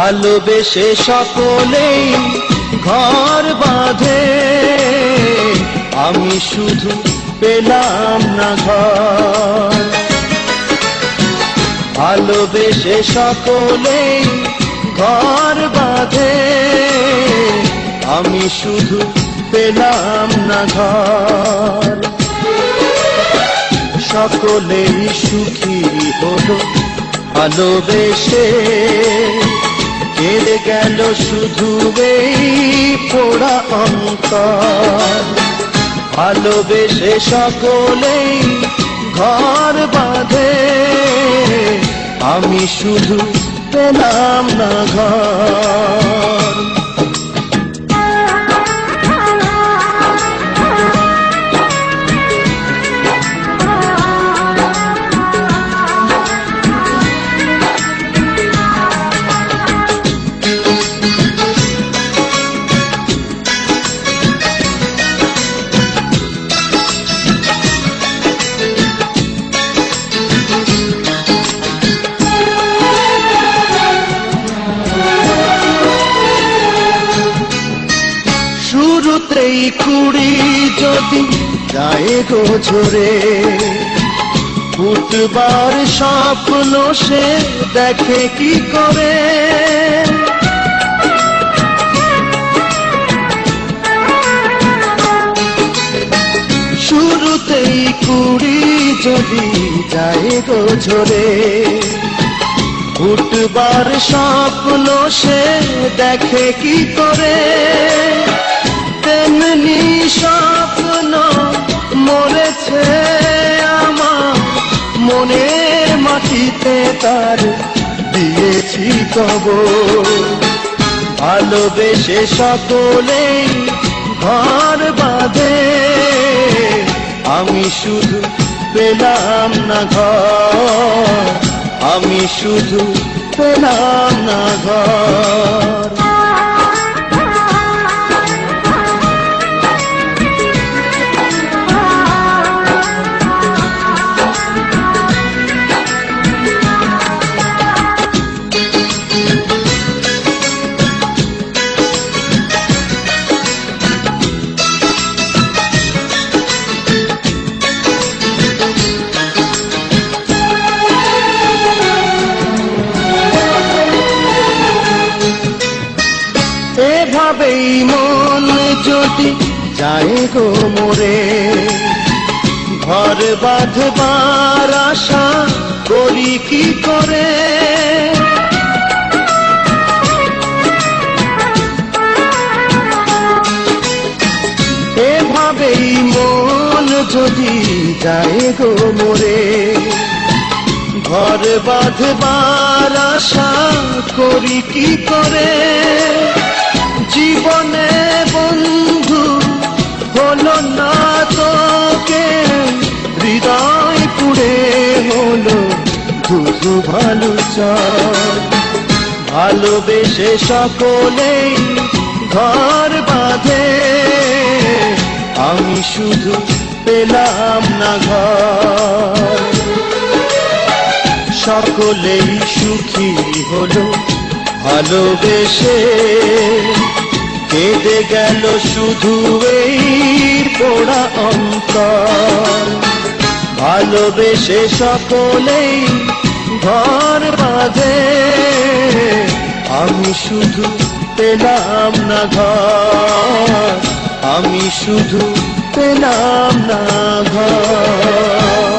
ভালোবেসে সকলেই ঘর বাঁধে, আমি শুধু পেলাম না ঘর। ভালোবেসে সকলেই ঘর বাঁধে, আমি শুধু পেলাম না ঘর। সকলেই সুখী হলো ভালোবেসে, কেঁদে গেল শুধু এই পোড়া অন্তর। ভালোবেসে সকলেই ঘর বাঁধে, আমি শুধু পেলাম না ঘর। শুরুতেই কুড়ি যদি যায় গো ঝরে, ফুটবার স্বপ্ন সে দেখে কি করে। শুরুতেই কুড়ি যদি যায় গো ঝরে, ফুটবার স্বপ্ন সে দেখে কি করে। তেমনি স্বপ্ন মরেছে আমার মনের মাটিতে, তার দিয়েছি কবর। ভালোবেসে সকলেই ঘর বাঁধে, আমি শুধু পেলাম না ঘর, আমি শুধু পেলাম না ঘর। এভাবেই মন যদি যায় গো মোরে, ঘর বাঁধবার আশা করি কি করে। এভাবেই মন যদি যায় গো মোরে, ঘর বাঁধবার আশা করি কি করে। জীবনে বন্ধু হলো না তোকে, হৃদয় পুড়ে হলো শুধু ভালো চাই। ভালোবেসে সকলেই ঘর বাঁধে, আমি শুধু পেলাম না ঘর। সকলেই সুখী হলো ভালোবেসে, কেঁদে গেল শুধু এই পোড়া অন্তর। ভালোবেসে সকলেই ঘর বাঁধে, আমি শুধু পেলাম না ঘর, আমি শুধু পেলাম না ঘর।